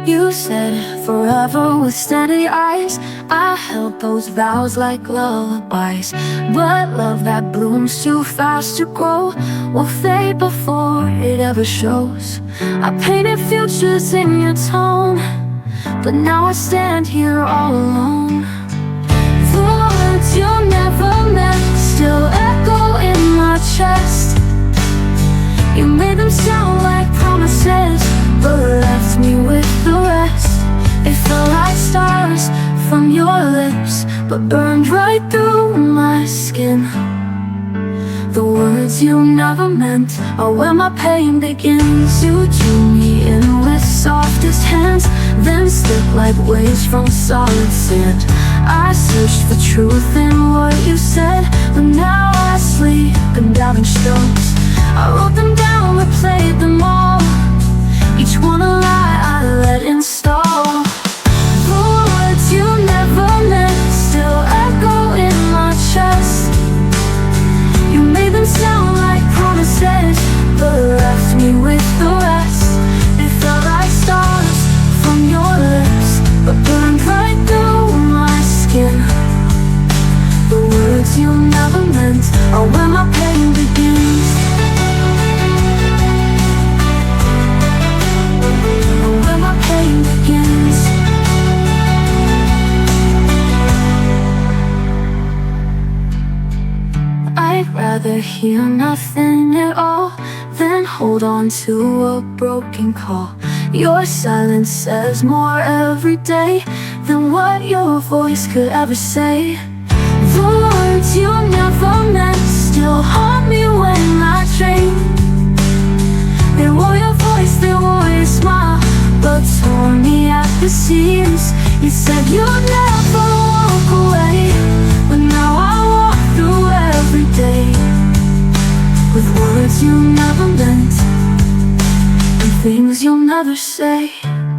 You said forever with steady eyes. I held those vows like lullabies. But love that blooms too fast to grow will fade before it ever shows. I painted futures in your tone, but now I stand here all alone. The words you never meant still echo in my chest. You made them sound like promises, but left me with the rest. They fell like stars from your lips, but burned right through my skin. The words you never meant are where my pain begins. You drew me in with softest hands, then slipped like waves from solid sand. I searched for truth in what you said, but now I sleep in doubting strokes. I wrote them down, replayed them all, each one a lie I let install. The words you never meant still echo in my chest. You made them sound like promises, but left me with the rest. They fell like stars from your lips, but burned right through my skin. The words you never meant are where my pain begins. I'd rather hear nothing at all than hold on to a broken call. Your silence says more every day than what your voice could ever say. The words you never meant still haunt me when I dream. They wore your voice, they wore your smile, but tore me at the seams. You said you'd never walk away, but now I walk through every day with words you never meant and things you'll never say.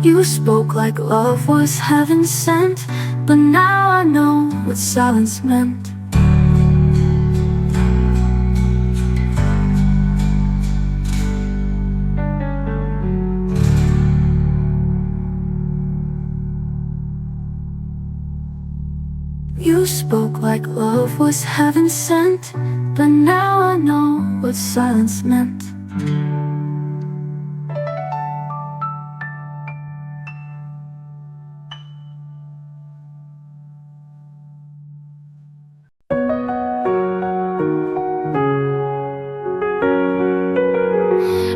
You spoke like love was heaven sent, but now I know what silence meant. You spoke like love was heaven sent, but now I know what silence meant.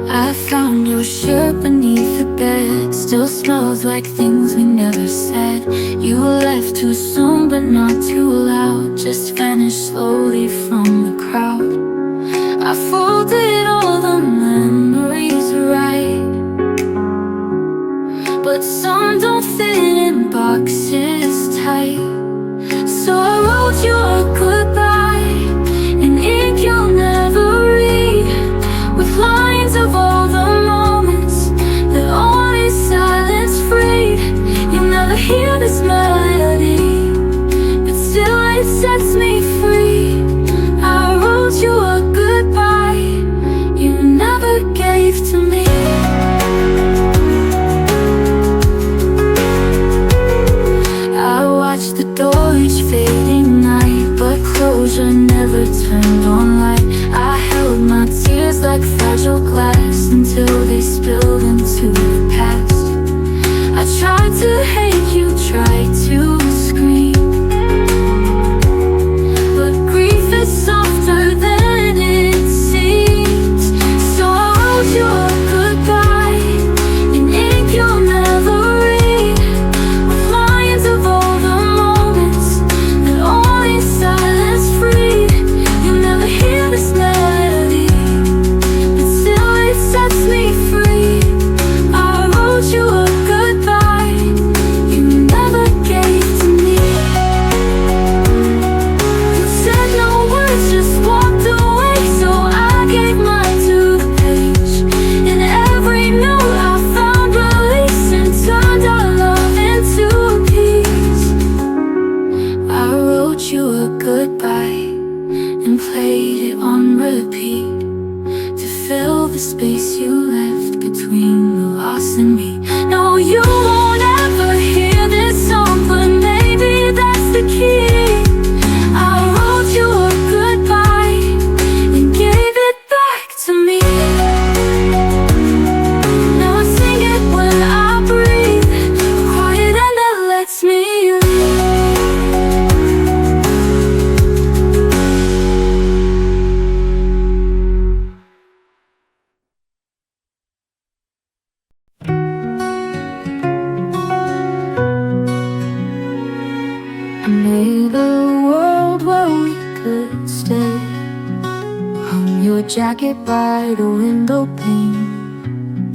I found your shirt beneath the bed, still smells like things we never said. You left too soon but not too loud, just vanished slowly from the crowd. I folded all the memories right, but some don't fit in boxes tight. So I wrote you a goodbye in ink you'll never read, with lines of all the moments that only silence freed. You never hear this melody, but still it sets me free. I wrote you a goodbye you never gave to me. I watched the door each fading night, but close jacket by the window pane.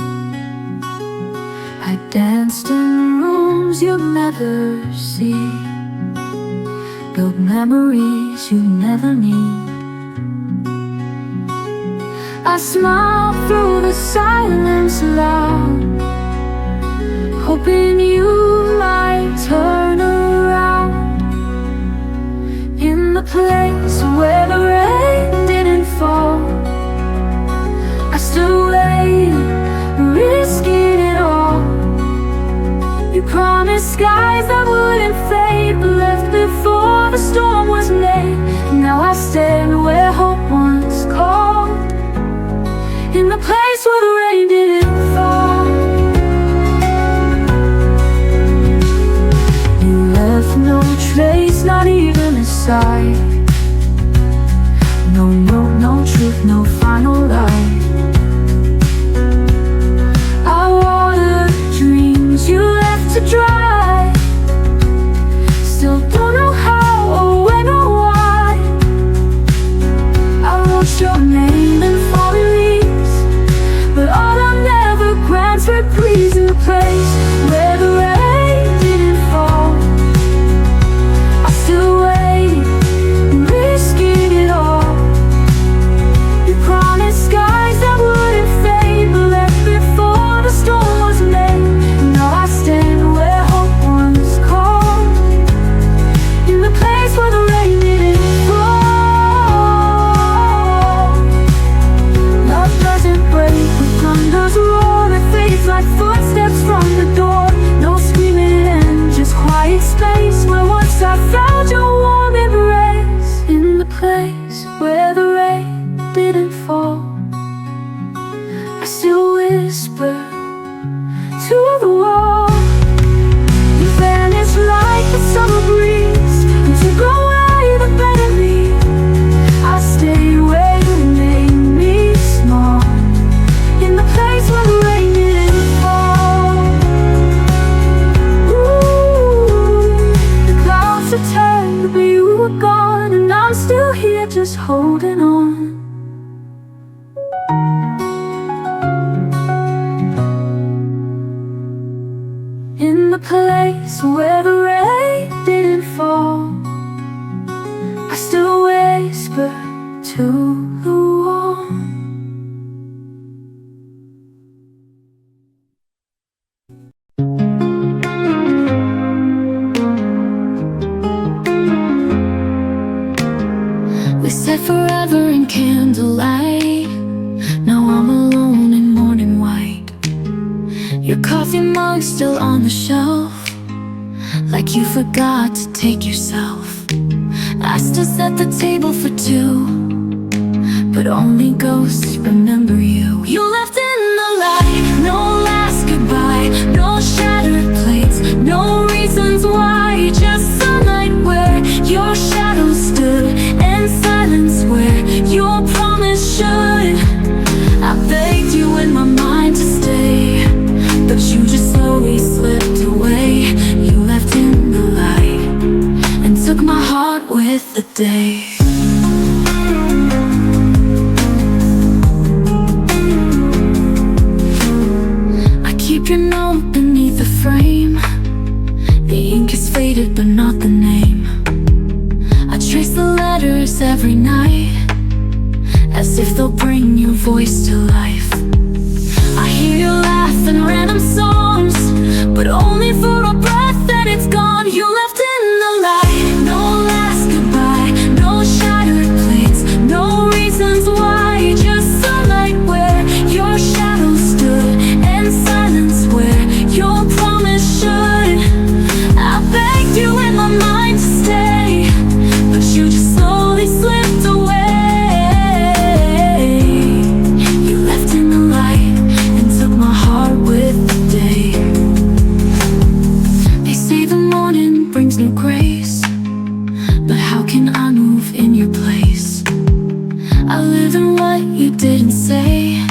I danced in rooms you'd never see, built memories you never need. I smiled through the silence aloud, hoping you might turn around. In the place where the rain didn't fall, I still waited, risking it all. You promised skies that wouldn't fade, but left before the storm was made. Now I stand where hope once called, in the place where the rain didn't fall. You left no trace, not even a sigh. No note, no truth, no final lie. I watered dreams you left to dry. Still don't know how or when or why. I wrote your name in falling leaves, but autumn never grants reprise. In the place where the rain didn't fall, I still wait, risking it all. You promised skies that wouldn't fade, but left before the storm was made. Now I stand where hope once called, in the place where the rain didn't fall. Love doesn't break when thunder's roar, it fades like footsteps from the door. No screaming end, just quiet space where once I found your warm embrace. In the place where the rain didn't fall, I still whisper to the wall. You vanished like the summer breeze, and took away the better me. I stayed where you made me small, in the place where the rain didn't fall. Ooh, the clouds had turned, but you were gone, and I'm still here just holding on. In the place where the rain didn't fall, I still whisper to the wall. We said forever in candlelight. Now I'm alone in morning white. Your coffee mug still on the shelf, like you forgot to take yourself. I still set the table for two, but only ghosts remember you. You left in the light, no last goodbye, no shattered plates, no reasons why, just sunlight where your shadow stood, and silence where your promise should. I begged you in my mind to stay, but you just slowly slipped away. You left in the light and took my heart with the day. I keep your note beneath the frame. The ink is faded but not the name. I trace the letters every night, as if they'll bring your voice to life. I hear you laugh in random songs, but only for a breath, then it's gone. You left in the light, no last goodbye, no shattered plates, no reasons why, just sunlight where your shadow stood, and silence where your promise should. I begged you in my mind to stay, but you just slowly slipped away. You left in the light and took my heart with the day. They say the morning brings new grace, but how can I move in your place? I live in what you didn't say,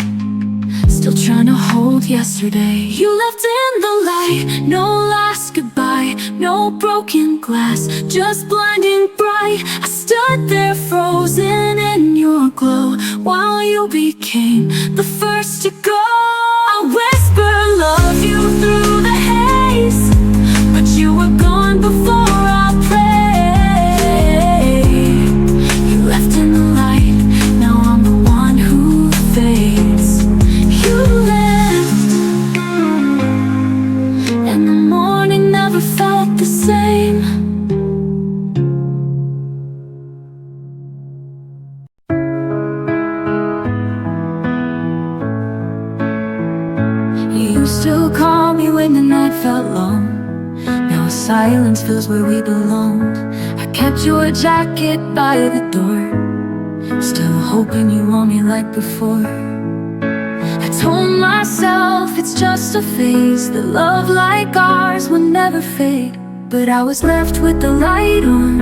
still trying to hold yesterday. You left in the light, no last goodbye, no broken glass, just blinding bright. I stood there frozen in your glow, while you became the first to go. I whisper love you through the haze, but you were gone before I prayed. You left in the light, now I'm the one who fades. You left, and the morning never felt the same. You still call me when the night felt long. Now silence fills where we belonged. I kept your jacket by the door, still hoping you want me like before. I told myself it's just a phase, that love like ours would never fade. But I was left with the light on,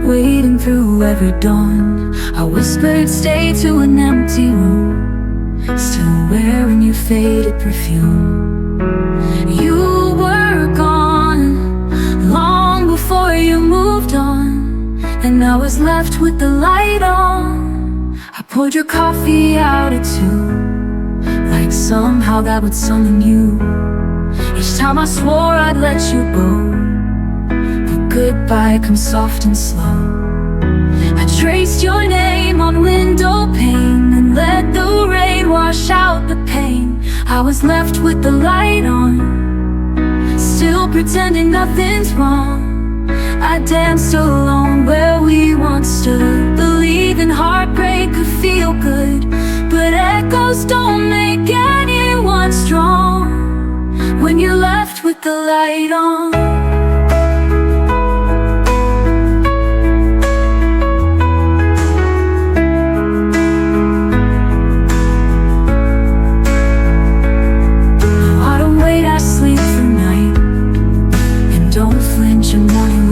waiting through every dawn. I whispered stay to an empty room, still wearing your faded perfume. You were gone long before you moved on, and I was left with the light on. I poured your coffee out at 2, like somehow that would summon you. Each time I swore I'd let you go, but goodbye comes soft and slow. I traced your name on window pane and let the rain wash out the pain. I was left with the light on, still pretending nothing's wrong. I danced alone where we once stood, believing heartbreak could feel good. But echoes don't make anyone strong when you're left with the light on.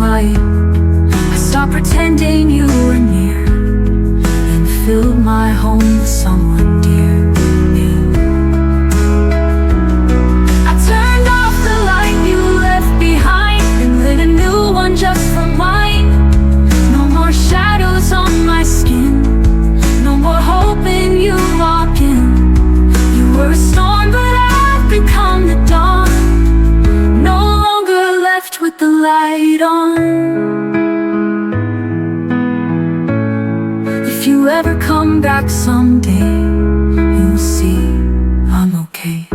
I stopped pretending you were near, and filled my home with someone dear. I turned off the light you left behind and lit a new one just for mine. No more shadows on my skin, no more hoping you walk in. You were a storm, but I've become the dawn, no longer left with the light on. If you ever come back someday, you'll see I'm okay.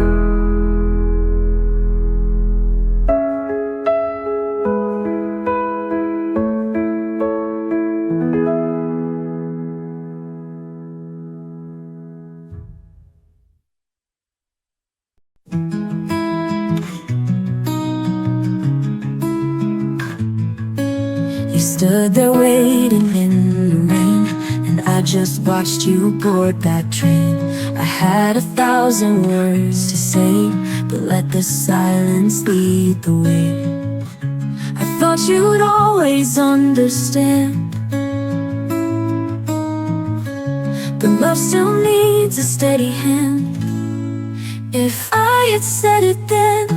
You stood there waiting in the rain, and I just watched you board that train. I had 1,000 words to say, but let the silence lead the way. I thought you'd always understand, but love still needs a steady hand. If I had said it then,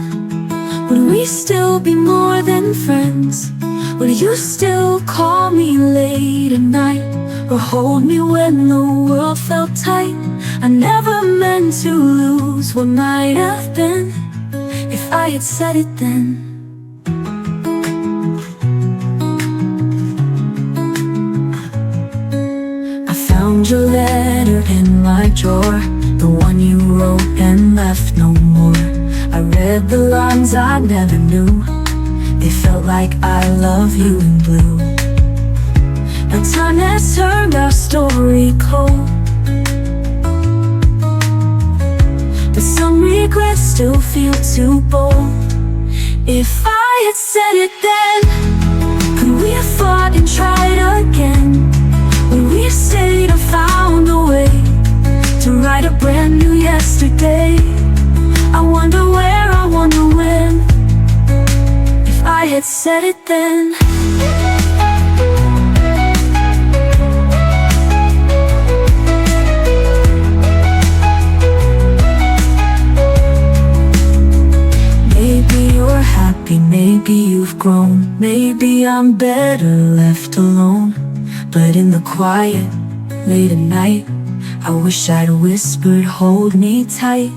would we still be more than friends? Would you still call me late at night, or hold me when the world felt tight? I never meant to lose what might have been, if I had said it then. I found your letter in my drawer, the one you wrote and left no more. I read the lines I never knew, they felt like I love you in blue. Now time has turned our story cold, but some regrets still feel too bold. If I had said it then, could we have fought and tried again? Would we have stayed and found a way to write a brand new yesterday? I wonder where, I wonder when, if I had said it then. Maybe you're happy maybe you've grown. Maybe I'm better left alone. But in the quiet, late at night, I wish I'd whispered, hold me tight.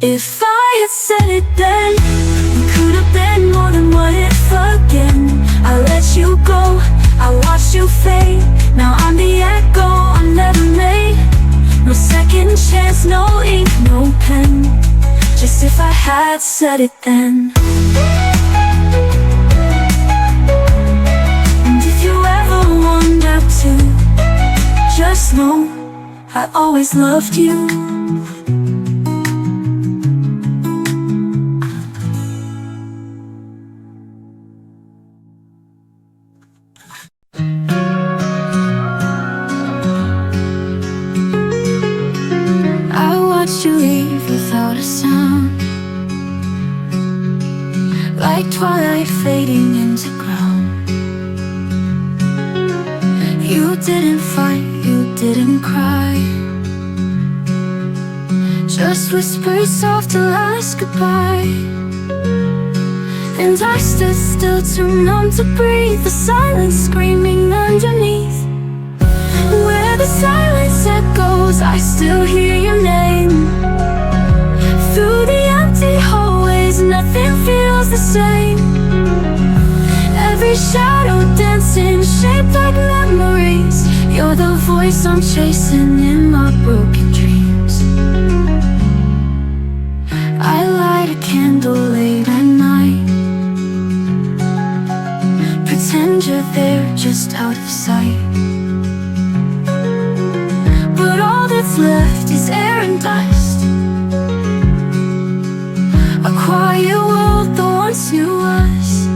If I had said it then, we could have been more than what if again. I let you go, I watched you fade. Now I'm the echo I never made. No second chance, no ink, no pen. Just if I had said it then. And if you ever wonder to, just know I always loved you. You leave without a sound, like twilight fading into ground. You didn't fight, you didn't cry, just whispered soft till last goodbye. And I stood still, too numb to breathe, the silence screaming underneath. Where the silence echoes, I still hear your name. Through the empty hallways, nothing feels the same. Every shadow dancing, shaped like memories. You're the voice I'm chasing in my broken dreams. I light a candle late at night, pretend you're there just out of sight. But all that's left is air and dust, a quiet world that once knew us.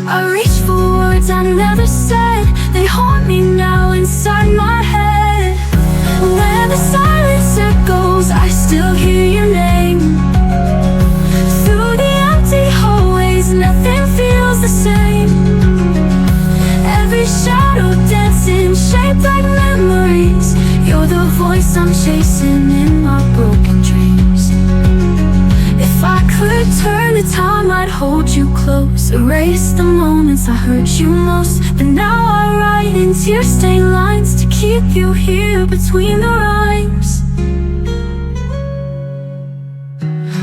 I reach for words I never said, they haunt me now inside my head. Where the silence echoes, I still hear your name. Through the empty hallways, nothing feels the same. Every shadow dancing, shaped like memories. You're the voice I'm chasing in my broken dreams. If I could turn the time, I'd hold you close, erase the moments I hurt you most. But now I write in tear-stained lines to keep you here between the rhymes.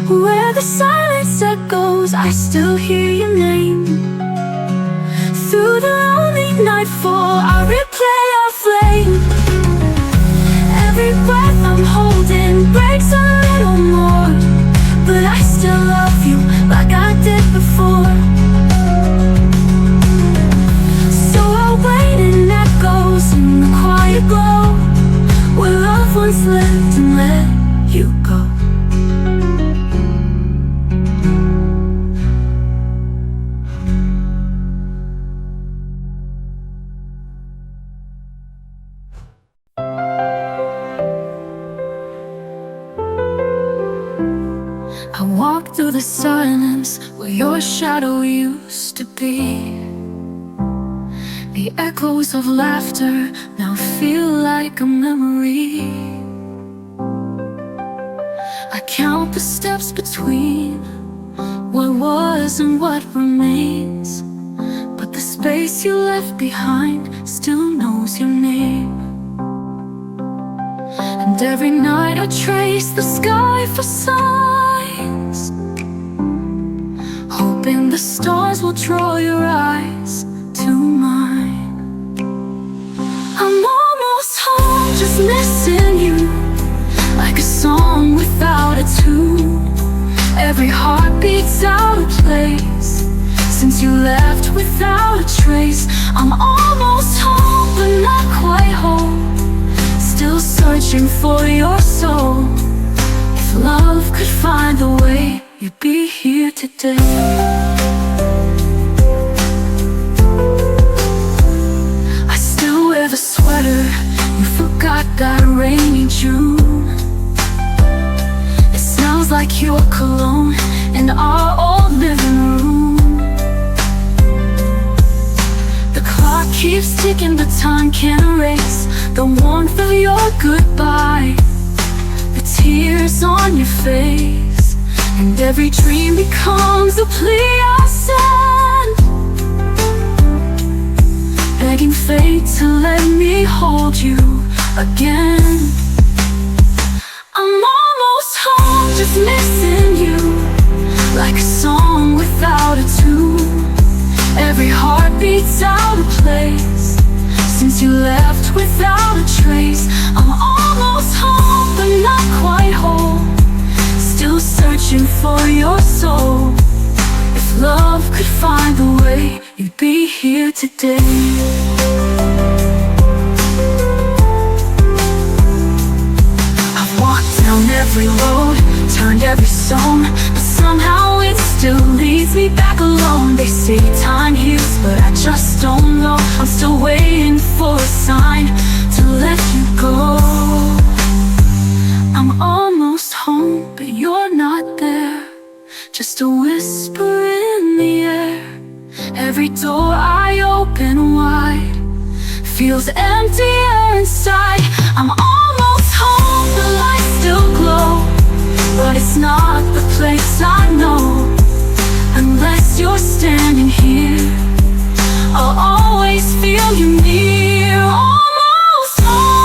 Where the silence echoes, I still hear your name. Through the lonely nightfall, I replay our flame. Every breath I'm holding breaks a little more, but I still love you like I did before. So I'll wait in echoes in the quiet glow, where love once lived and let you go. I walk through the silence where your shadow used to be. The echoes of laughter now feel like a memory. I count the steps between what was and what remains, but the space you left behind still knows your name. And every night I trace the sky for signs, hoping the stars will draw your eyes to mine. I'm almost home, just missing you, like a song without a tune. Every heartbeat's out of place since you left without a trace. I'm almost home, but not quite home, still searching for your soul. If love could find a way, you'd be here today. I still wear the sweater you forgot that rainy June. It smells like your cologne in our old living room. The clock keeps ticking, but time can't erase the warmth of your goodbye, the tears on your face, and every dream becomes a plea I send, begging fate to let me hold you again. I'm almost home, just missing you, like a song without a tune. Every heartbeat's out of place since you left without a trace. I'm almost home, but not quite whole, still searching for your soul. If love could find a way, you'd be here today. I've walked down every road, turned every stone, but somehow it still leads me back alone. They say time heals, but I just don't know. I'm still waiting for a sign to let you go. I'm almost home, but you're not there, just a whisper in the air. Every door I open wide feels emptier inside. I'm almost home, the lights still glow, but it's not the place I know. Unless you're standing here, I'll always feel you near. Almost home,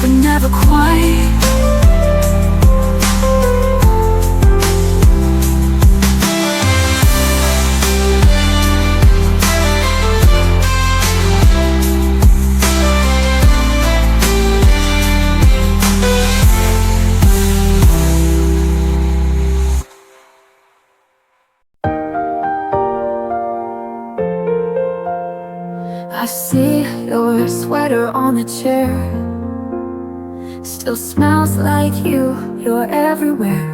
but never quite. I see your sweater on the chair, still smells like you, you're everywhere.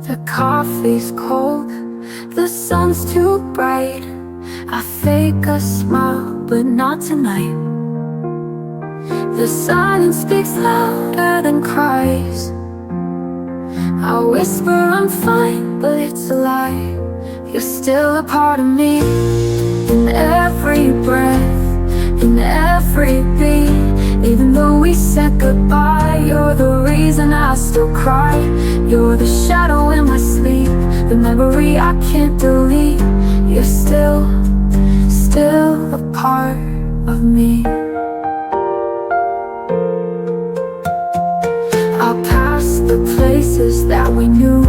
The coffee's cold, the sun's too bright. I fake a smile, but not tonight. The silence speaks louder than cries. I whisper I'm fine, but it's a lie. You're still a part of me, in every breath, in every beat. Even though we said goodbye, you're the reason I still cry. You're the shadow in my sleep, the memory I can't delete. You're still a part of me. I'll pass the places that we knew,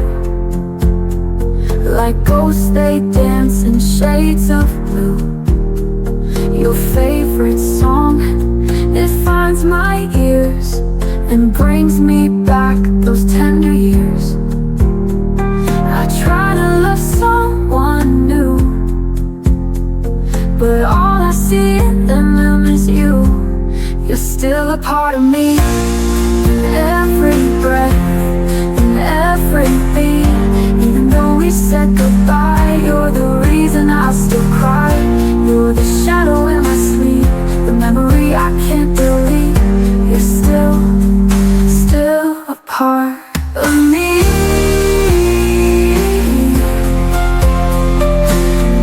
like ghosts they dance in shades of blue. Your favorite song, it finds my ears and brings me back those tender years. I try to love someone new, but all I see in them is you. You're still a part of me, in every breath, in every beat. Even though we said goodbye, you're the reason I still cry. You're the shadow in my sleep, the memory I can't delete. You're still a part of me.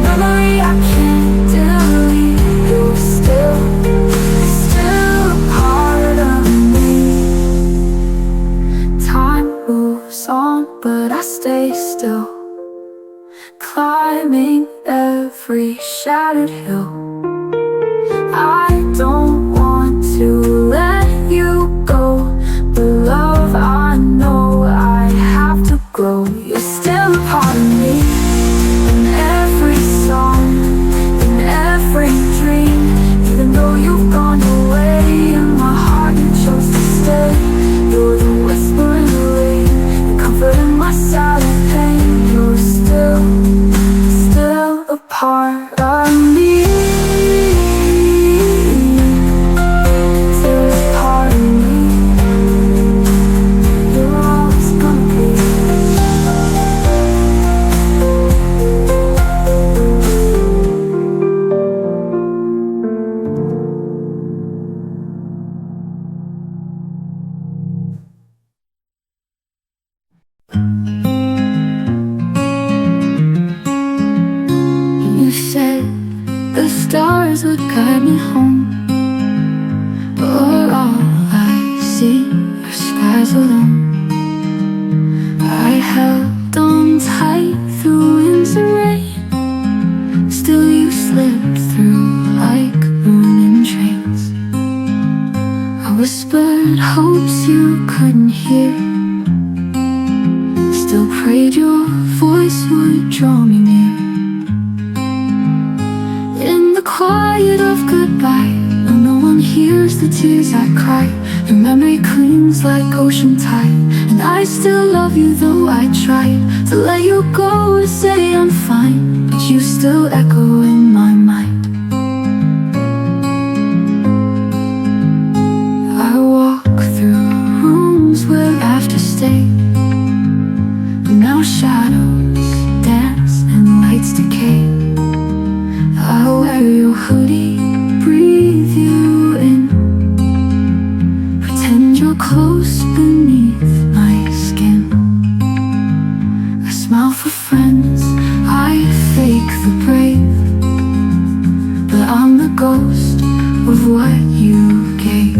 Memory I can't delete. You're still a part of me. Time moves on, but I stay still, climbing every shattered hill. I don't want to let you go, but love, I know I have to grow. You're still a part of me, in every song, in every dream. Even though you've gone away, in my heart you chose to stay. You're the whisper in the rain, the comfort in my silent pain. You're still a part of me. Still a part of me. You're always gonna be. You said the stars would guide me home, but all I alone. I held on tight through winds and rain. Still you slipped through like morning trains. I whispered hopes you couldn't hear. Still prayed your voice would draw me near. In the quiet of goodbye, when no one hears the tears I cry, your memory clings like ocean tide. And I still love you though I tried to let you go, to say I'm fine, but you still echo in my mind. I walk through rooms where laughter stayed, but now shadows dance and lights decay. I wear your hoodie, breathe you in, pretend you're close beneath my skin. I smile for friends, I fake the brave, but I'm the ghost of what you gave.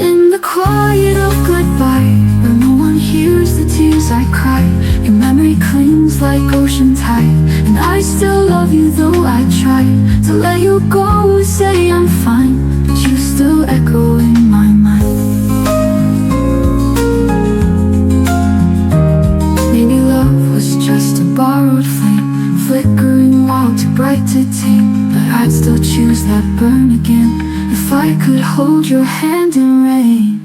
In the quiet of goodbye, where no one hears the tears I cry, your memory clings like ocean tide. And I still love you though I try to let you go, say I'm fine, but you still echo in my mind. Maybe love was just a borrowed flame, flickering while too bright to tame, but I'd still choose that burn again if I could hold your hand in rain.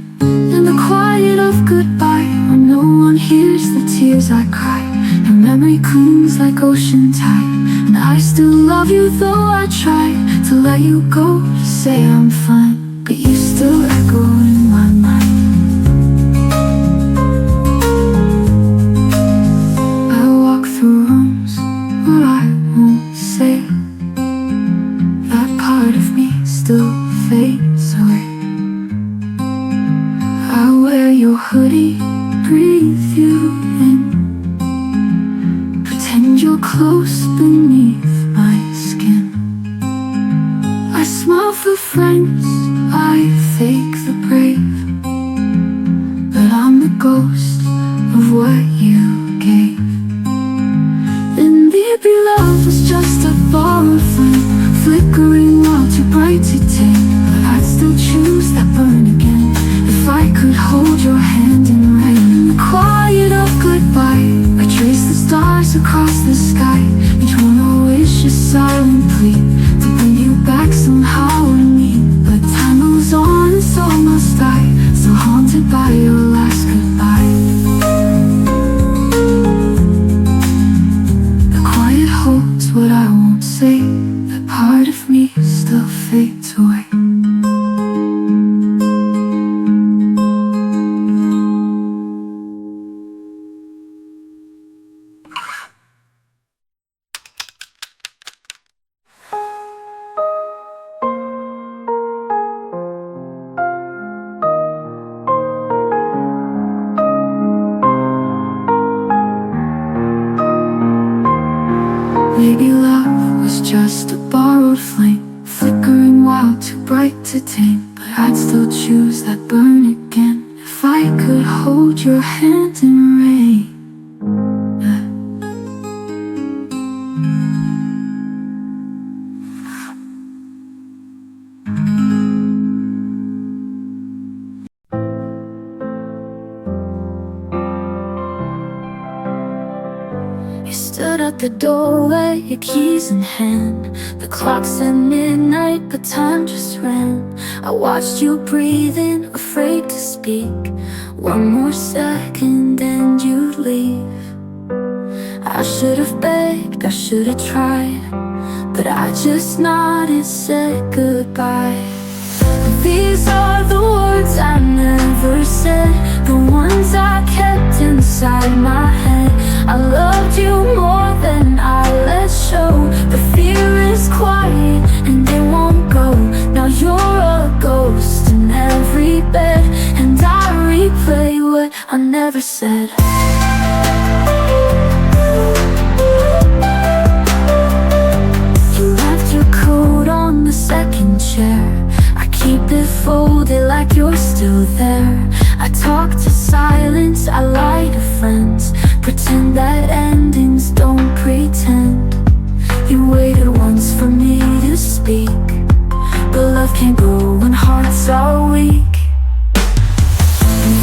In the quiet of goodbye, when no one hears the tears I cry, your memory clings like ocean tide. And I still love you though I try to let you go, to say I'm fine, but you still echo in my mind. I walk through rooms where I won't say, that part of me still fades away. I wear your hoodie, breathe you in, pretend you're close beneath my skin. I smile for friends, I fake the brave, but I'm the ghost of what you gave. And maybe love was just a borrowed flame, flickering while too bright to tame, but I'd still choose that burn again if I could hold your hand in rain. In the quiet of goodbye, I trace the stars across the sky, each one a wish, a silent plea to bring you back somehow to me. But time moves on and so must I, still haunted by your last goodbye. The quiet holds what I won't say, that part of me still fades away. Maybe love was just a borrowed flame, flickering while too bright to tame, but I'd still choose that burn again if I could hold your hand in rain. You stood at the doorway, your keys in hand. The clock said midnight, but time just ran. I watched you breathing, afraid to speak. One more second and you'd leave. I should have begged, I should have tried, but I just nodded, said goodbye. These are the words I never said, the ones I kept inside my head. I loved you more than I let show. The fear is quiet and it won't go. Now you're a ghost in every bed, and I replay what I never said. You left your coat on the second chair. I keep it folded like you're still there. I talk to silence, I lie to friends, pretend that endings don't pretend. You waited once for me to speak, but love can't grow when hearts are weak.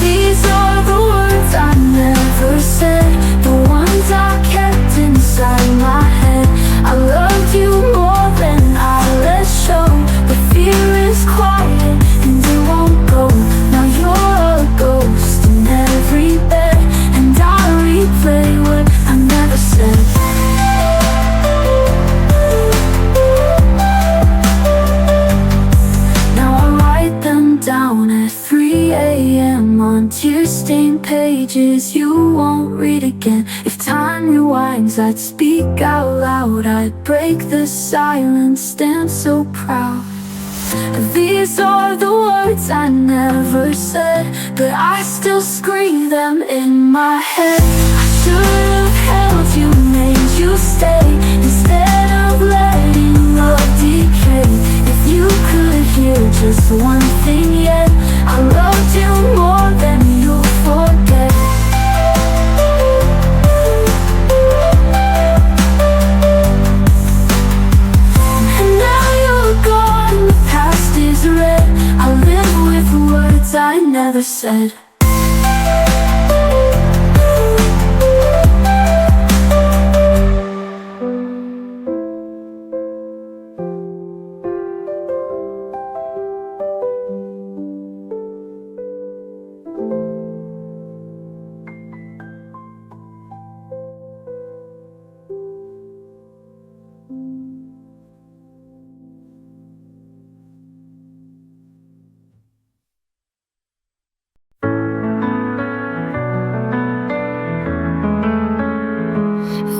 These are the words I never said, the ones I kept inside my head. I loved you more than I let show, but fear is quiet and it won't go. Now you're a ghost in every bed, and I replay what I never said. Now I write them down at 3 a.m. on tear-stained pages you won't read again. If time rewinds, I'd speak out loud, I'd break the silence, stand so proud. These are the words I never said, but I still scream them in my head. I should have held you, made you stay, instead of letting love decay. If you could hear just one thing yet, I loved you more than you'll forget. And now you're gone, the past is red, I live with words I never said.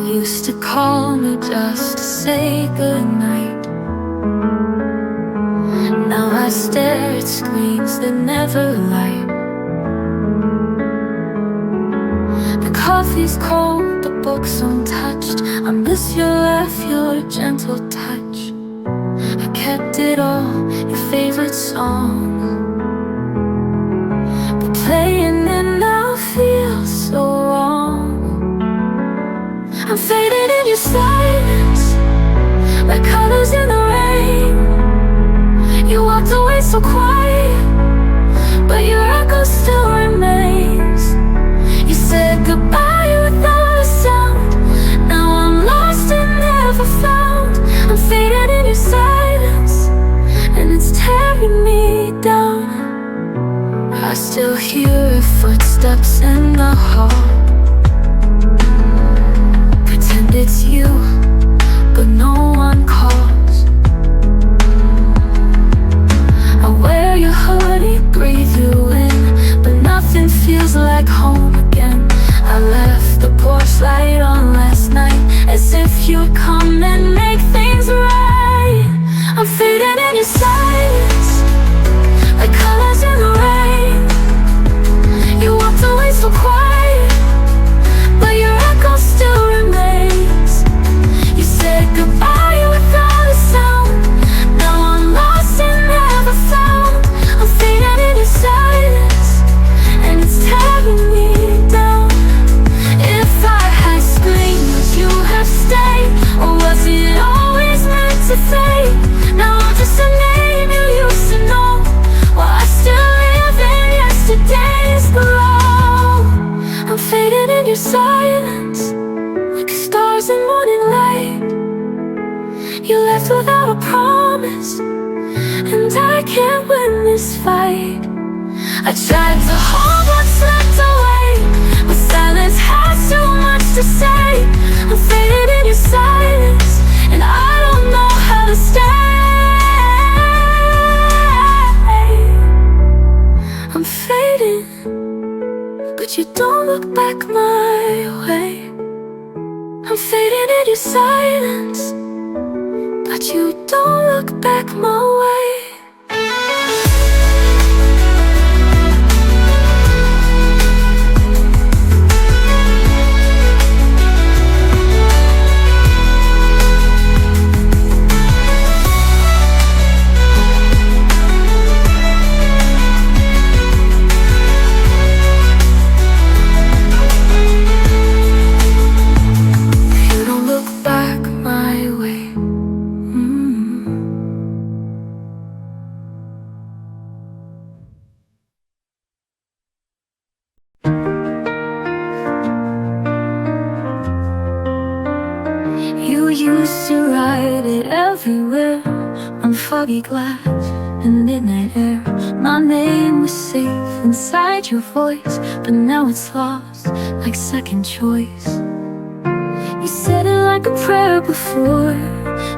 Used to call me just to say goodnight. Now I stare at screens that never light. The coffee's cold, the book's untouched. I miss your laugh, your gentle touch. I kept it all, your favorite song, but playing it now feels so wrong. I'm fading in your silence, like colors in the rain. You walked away so quiet, but your echo still remains. You said goodbye without a sound. Now I'm lost and never found. I'm fading in your silence, and it's tearing me down. I still hear footsteps in the hall. It's you, but no one calls. I wear your hoodie, breathe you in, but nothing feels like home again. I left the porch light on last night, as if you'd come and make things right. I'm fading in your silence, like colors in the rain. You walked away so quiet, but your echo still remains. You said goodbye without a sound. Now I'm lost and never found. I'm fading in your silence, and it's tearing me down. If I had screamed, would you have stayed, or was it always meant to fade? Now I'm just a name you used to know, while I still live in yesterday's glow. I'm fading in your silence, like stars in morning light. You left without a promise, and I can't win this fight. I tried to hold what's slipped away, but silence has too much to say. I'm faded in your silence, and I don't know how to stay. I'm fading, but you don't look back my way. I'm fading in your silence, but you don't look back my way. everywhere, on foggy glass and midnight air. My name was safe inside your voice, but now it's lost like second choice. You said it like a prayer before,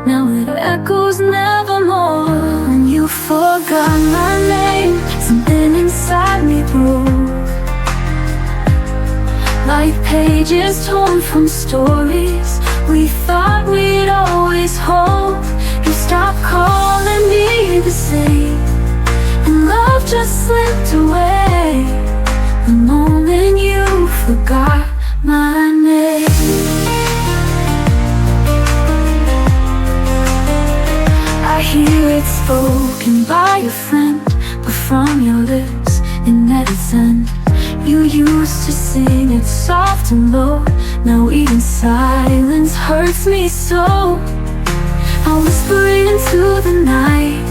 now it echoes nevermore. When you forgot my name, something inside me broke, like pages torn from stories we thought we'd always hold. You stopped calling me the same, and love just slipped away the moment you forgot my name. I hear it spoken by a friend, but from your lips it never ends. You used to sing it soft and low, now even silence hurts me so. I'll whisper into the night,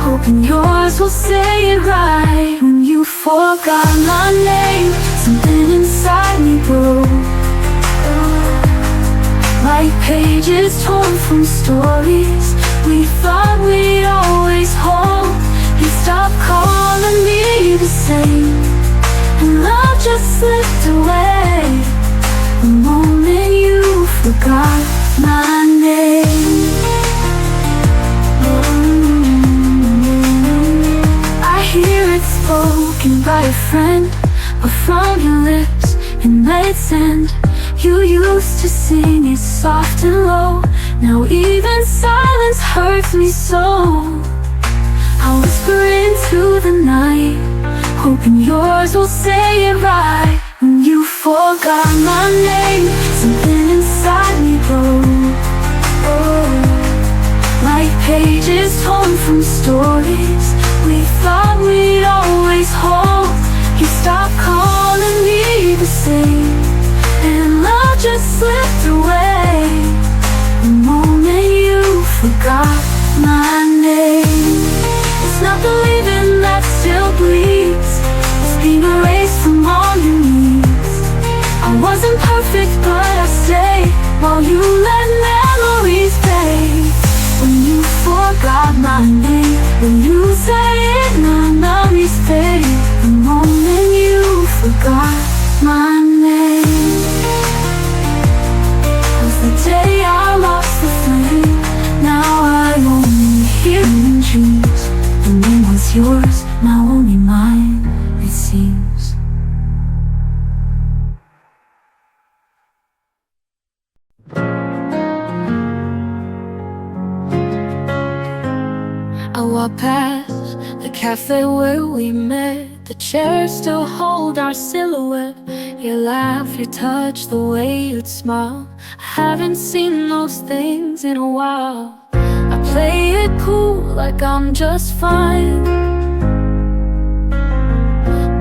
hoping yours will say it right. When you forgot my name, something inside me broke, like pages torn from stories we thought we'd always hold. You stopped calling me the same, and love just slipped away the moment you forgot my name. I hear it spoken by a friend, but from your lips it let its end. You used to sing it soft and low, now even silence hurts me so. I'll whisper into the night, hoping yours will say it right. When you forgot my name, something inside me broke, like pages torn from stories we thought we'd always hold. You stopped calling me the same, and love just slipped away the moment you forgot my name. It's not the leaving that still bleeds, it's being erased from all your needs. I wasn't perfect, but I stayed while you let memories fade. When you forgot my name, when you say it, now memories fade the moment you forgot my name. Was the day I lost the flame, now I only hear in dreams. The name was yours, now only mine, it seems. I walk past the cafe where we met. The chairs still hold our silhouette. Your laugh, your touch, the way you'd smile. I haven't seen those things in a while. I play it cool like I'm just fine,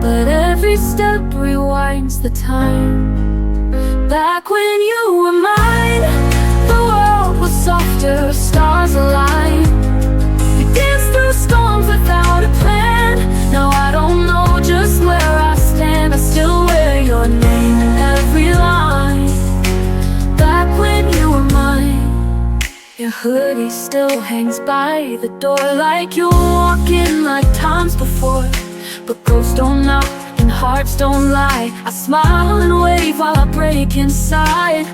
but every step rewinds the time. Back when you were mine, the world was softer, stars aligned. We danced through storms without a plan. Now I don't know just where I stand. I still wear your name in every line. Back when you were mine, your hoodie still hangs by the door, like you're walking like times before. But ghosts don't knock and hearts don't lie. I smile and wave while I break inside.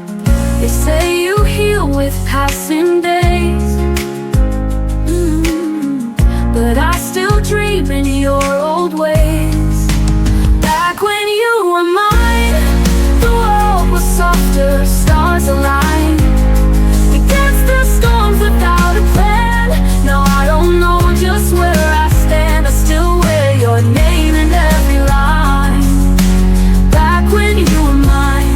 They say you heal with passing days, but I still dream in your old ways. Back when you were mine, the world was softer, stars aligned. We danced through storms without a plan. Now I don't know just where I stand. I still wear your name in every line. Back when you were mine.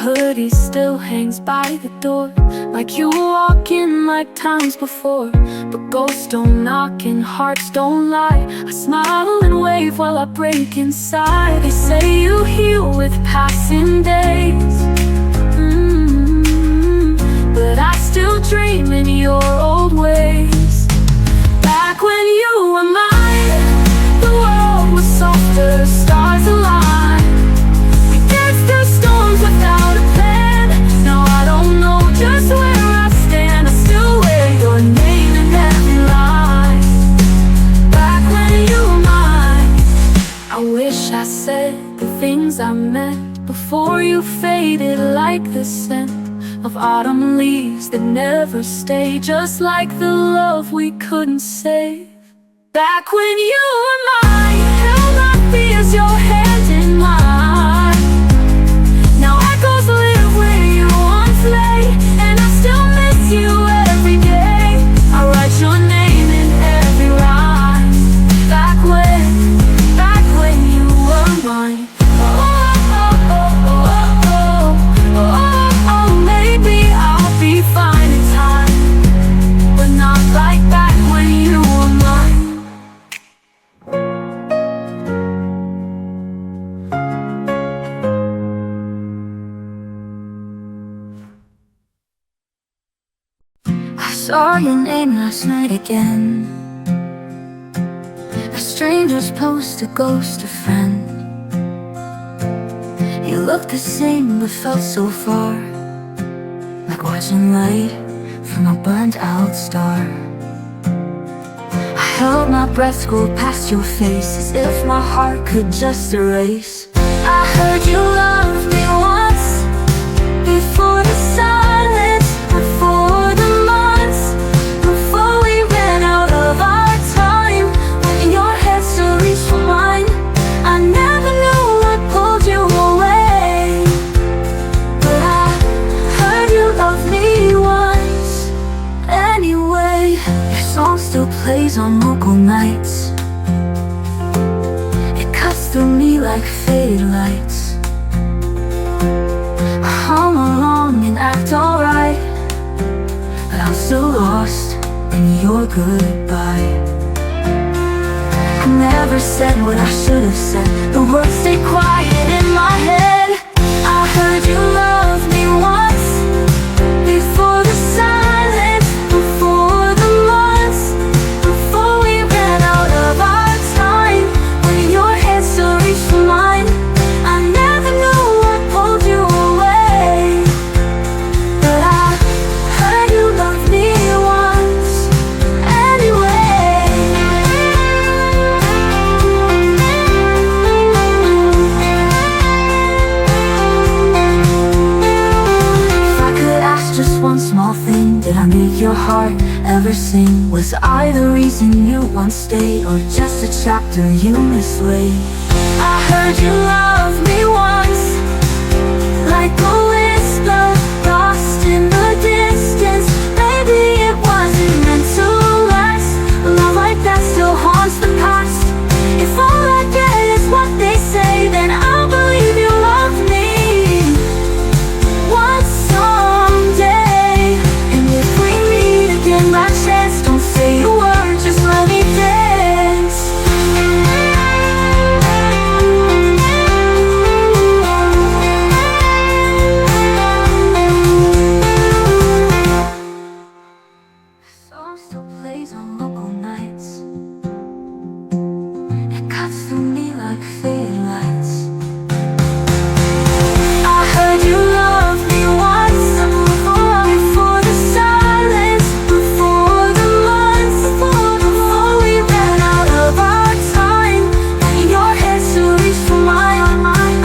Hoodie still hangs by the door, like you were walking like times before. But ghosts don't knock and hearts don't lie. I smile and wave while I break inside. They say you heal with passing days, but I still dream in your old ways. Back were mine, the world was softer, stars aligned. We danced through storms without a plan. Now I don't know just where I stand. I still wear your name in every line. Back when you were mine, I wish I said the things I meant before you faded like the scent of autumn leaves that never stay, just like the love we couldn't save. Back when you were mine, held my fears, your hand in mine. Now echoes live where you once lay, and I still miss you every day. I write your name in every rhyme. Back when you were mine. Saw your name last night again. A stranger's post, a ghost, a friend. You looked the same but felt so far, like watching light from a burnt out star. I held my breath, scrolled past your face, as if my heart could just erase. I heard you loved me once, before the silence, before the still plays on local nights. It cuts through me like faded lights. I hum along and act alright, but I'm still lost in your goodbye. I never said what I should have said. The words stay quiet in my head. I heard you loved me once, before the silence, before the months, before we ran out of our time. When your hand still reached for mine, I never knew what pulled you away. But I heard you loved me once anyway. If I could ask just one small thing, did I make your heart ever sing? Was I the reason you once stayed, or just a chapter you mislaid? I heard you loved me once, like a whisper lost in the distance. Maybe it wasn't meant to last. A love like that still haunts the past. If all I get is what they say, then I'll believe you love me once someday. And if we meet again by chance, don't say a word, just let me dance. Song still plays on local nights. It cuts through me like faded lights. I heard you loved me once, before the silence, before the months, before we ran out of our time. When your hand still reached for mine,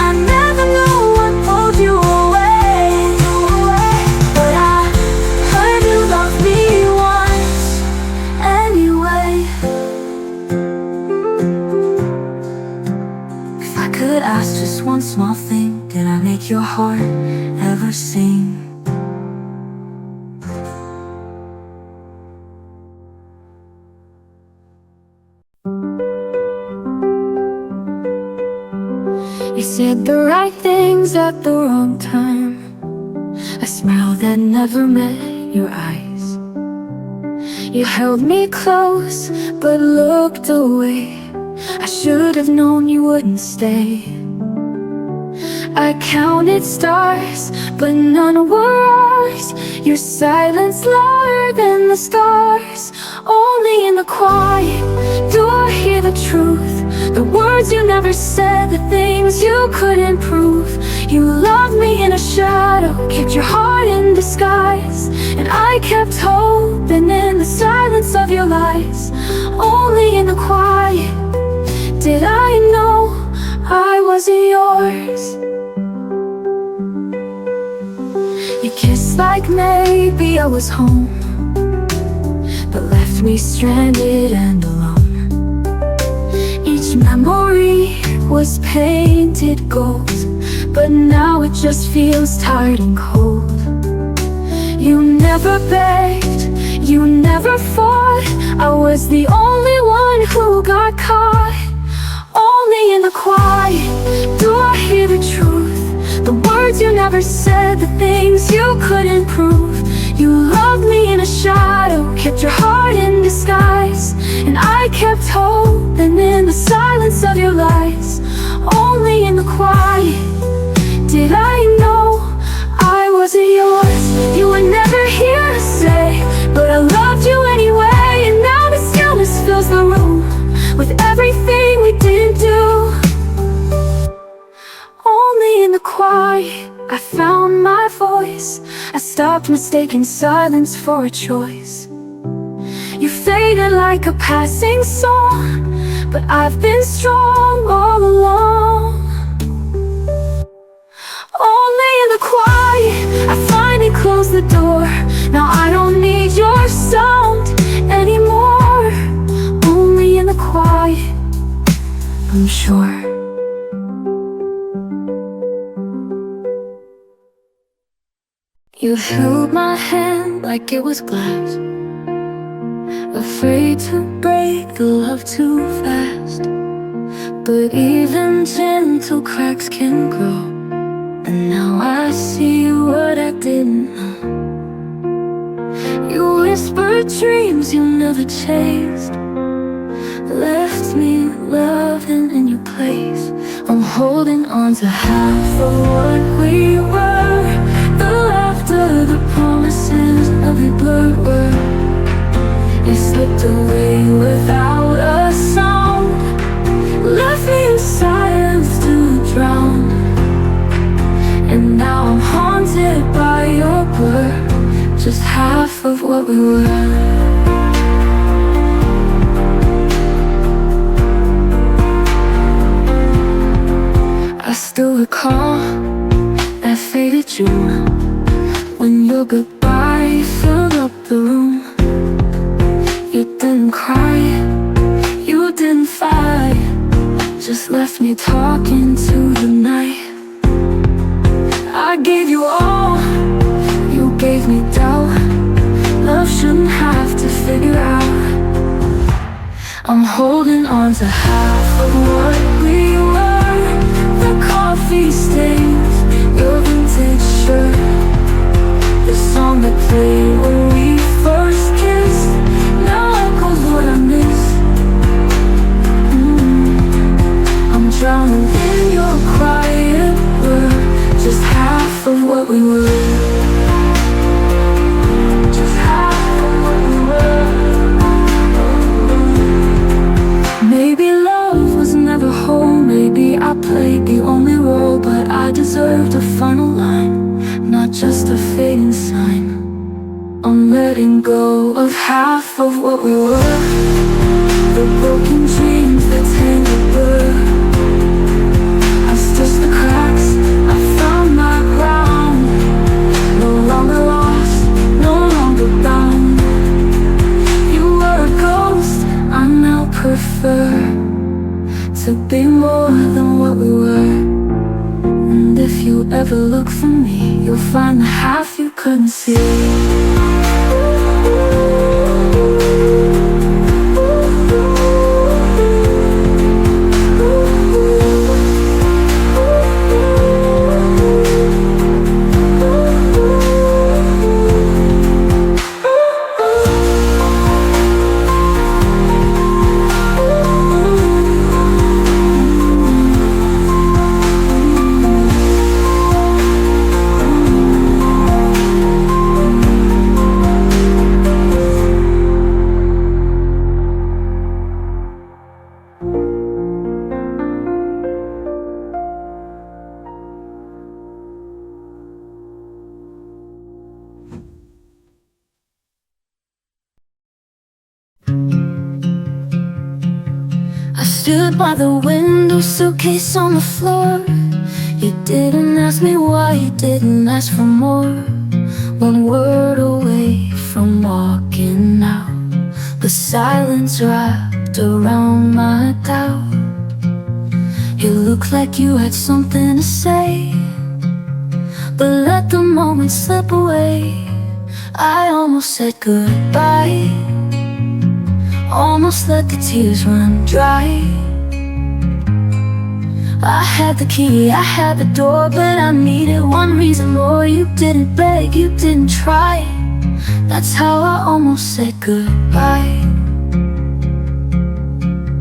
I never knew what pulled you away. But I heard you loved me once anyway. If I could ask just one small thing, did I make your heart ever sing? You said the right things at the wrong time, a smile that never met your eyes. You held me close but looked away. I should have known you wouldn't stay. I counted stars, but none were ours. Your silence louder than the stars. Only in the quiet do I hear the truth. The words you never said, the things you couldn't prove. You loved me in a shadow, kept your heart in disguise. And I kept hoping in the silence of your lies. Only in the quiet did I know I wasn't yours. You kissed like maybe I was home, but left me stranded and alone. Each memory was painted gold, but now it just feels tired and cold. You never begged, you never fought. I was the only one who got caught. Only in the quiet do I hear the truth. The words you never said, the things you couldn't prove. You loved me in a shadow, kept your heart in disguise. And I kept hoping in the silence of your lies. Only in the quiet did I know I wasn't yours. You were never here to say, but I loved you anyway. And now the stillness fills the room with everything we didn't do. Only in the quiet I found my voice. I stopped mistaking silence for a choice. You faded like a passing song, but I've been strong all along. Only in the quiet I finally closed the door. Now I don't need your sound anymore. Only in the quiet I'm sure. You held my hand like it was glass, afraid to break the love too fast. But even gentle cracks can grow, and now I see what I didn't know. You whispered dreams you never chased, left me loving in your place. I'm holding on to half of what we were. The laughter, the promises of a blurred word. You slipped away without a sound, left me in silence to drown. And now I'm haunted by your blur, just half of what we were. I still recall that faded June, when your goodbye filled up the room. You didn't cry, you didn't fight, just left me talking to the night. I gave you all, you gave me doubt. Love shouldn't have to figure out. I'm holding on to half of what we were. The coffee stains, your vintage shirt, the song that played when we first kissed now echoes what I miss. I'm drowning in your quiet word, just half of what we were. Just half of what we were. Maybe love was never whole, maybe I played the only role, but I deserved a final line, not just a fading sign. I'm letting go of half of what we were. The broken dreams that tangled blur. I stitched the cracks, I found my ground. No longer lost, no longer bound. You were a ghost, I now prefer to be more than what we were. And if you ever look for me, you'll find the half you couldn't see. stood by the window, suitcase on the floor. You didn't ask me why, you didn't ask for more. One word away from walking out, but silence wrapped around my doubt. You looked like you had something to say, but let the moment slip away. I almost said goodbye, almost let the tears run dry. I had the key, I had the door, but I needed one reason more. You didn't beg, you didn't try. That's how I almost said goodbye.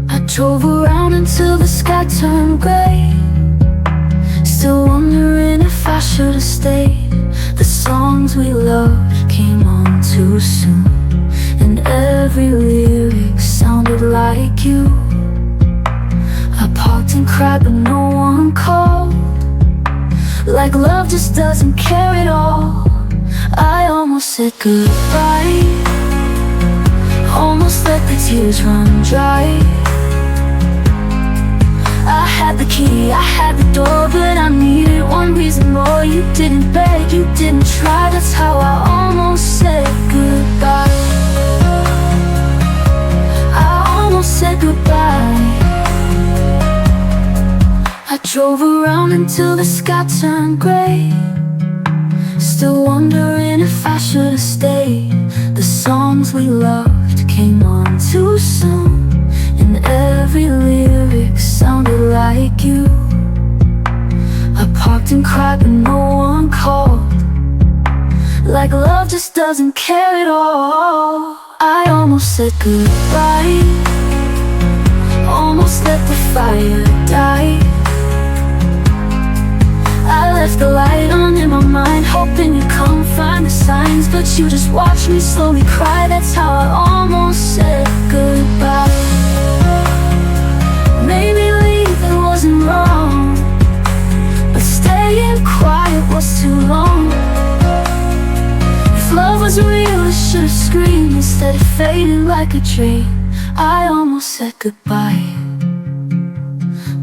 I drove around until the sky turned gray, still wondering if I should have stayed. The songs we loved came on too soon, and every lyric sounded like you. I parked and cried but no one called, like love just doesn't care at all. I almost said goodbye, almost let the tears run dry. I had the key, I had the door, but I needed one reason more. You didn't beg, you didn't try. That's how I almost said goodbye. I almost said goodbye. I drove around until the sky turned gray, still wondering if I should have stayed. The songs we loved came on too soon, and every lyric sounded like you. I parked and cried but no one called, like love just doesn't care at all. I almost said goodbye, almost let the fire die. I left the light on in my mind, hoping you'd come find the signs, but you just watched me slowly cry. That's how I almost said goodbye. Maybe leaving wasn't wrong, but staying quiet was too long. If love was real, I should've screamed. Instead it faded like a dream. I almost said goodbye,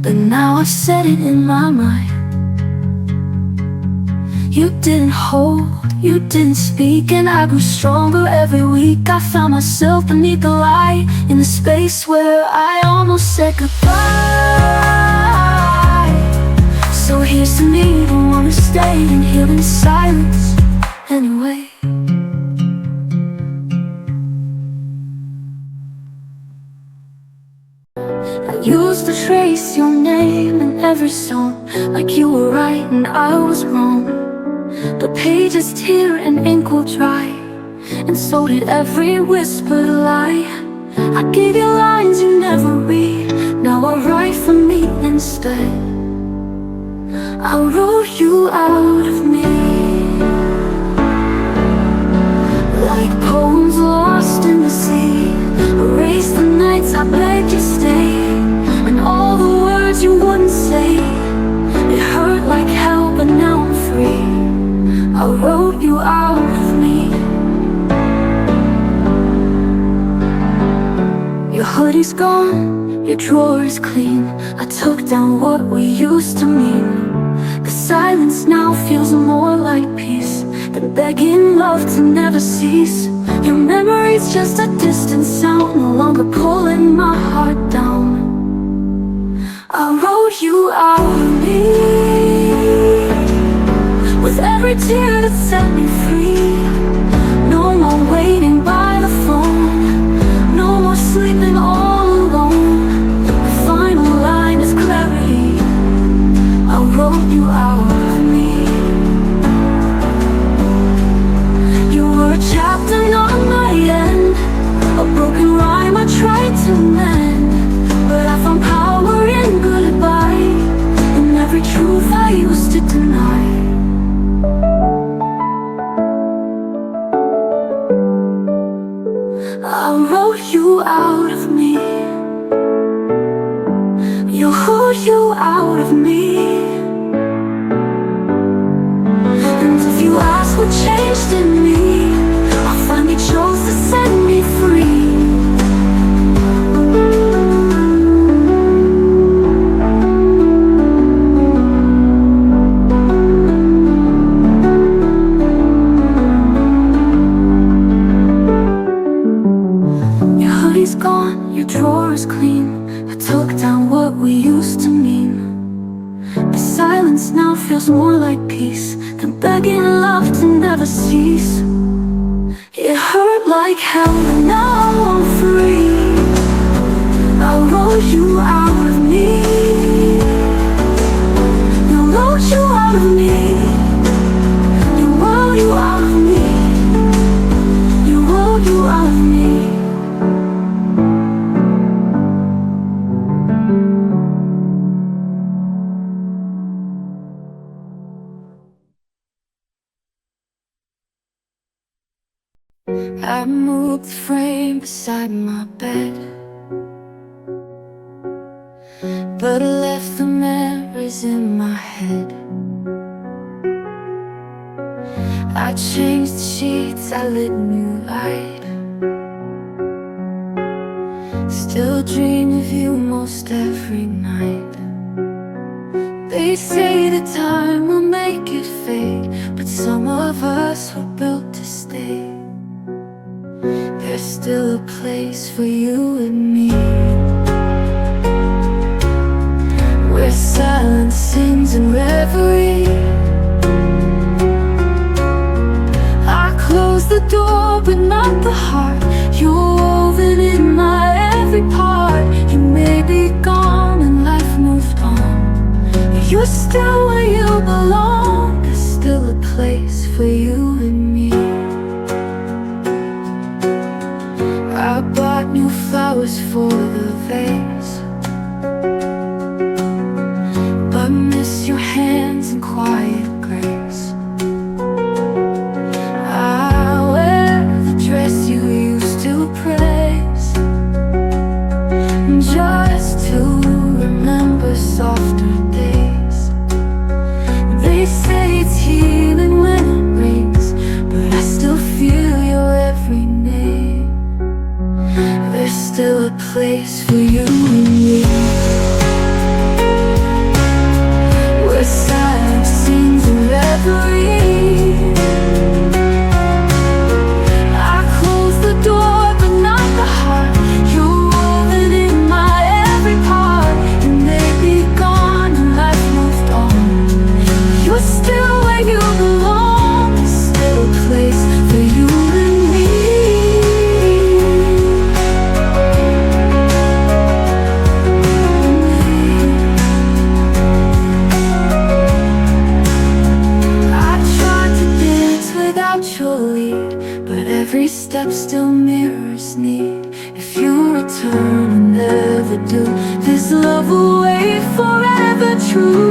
but now I've said it in my mind. You didn't hold, you didn't speak, and I grew stronger every week. I found myself beneath the light, in the space where I almost said goodbye. So here's to me, the one who stayed and healed in silence anyway. I used to trace your name in every song, like you were right and I was wrong. But pages tear and ink will dry, and so did every whispered lie. I gave you lines you never read, now I write for me instead. I wrote you out of me, like poems lost in the sea. Erase the nights I begged you stay, and all the words you wouldn't say. It hurt like hell, but now I'm free. I wrote you out of me. Your hoodie's gone, your drawer is clean. I took down what we used to mean. The silence now feels more like peace than begging love to never cease. Your memory's just a distant sound, no longer pulling my heart down. I wrote you out of me, with every tear that set me free. No more waiting by the phone, no more sleeping all alone. The final line is clarity. I wrote you out of me. You were a chapter, not my end, a broken rhyme I tried to mend. But I found power in goodbye, in every truth I used to deny. I wrote you out of me. You wrote you out of me. And if you ask what changed in me, I finally chose to set me free. silence now feels more like peace than begging love to never cease. It hurt like hell, but now I'm free. I wrote you out of me. You wrote you out of me. You wrote you out of me. You wrote you out of me. I moved the frame beside my bed, but I left the memories in my head. I changed the sheets, I lit new light. Still dream of you most every night. They say that time will make it fade, but some of us were built to stay. There's still a place for you and me, where silence sings in reverie. I close the door but not the heart. You're woven in my every part. You may be gone and life moved on. You're still where you belong. There's still a place for you and me. I bought new flowers for the vase, but miss your hands in quiet grace. I wear the dress you used to praise, just to remember softer days. They say it's healing when it rains, but I still feel your every name. There's still a place for you and me, where silence sings in reverie. I close the door but not the heart. You're woven in my every part. You may be gone and life moved on. You're still where you belong. There's still a place for you and me. Your lead, but every step still mirrors need. If you return and never do, this love will wait forever true.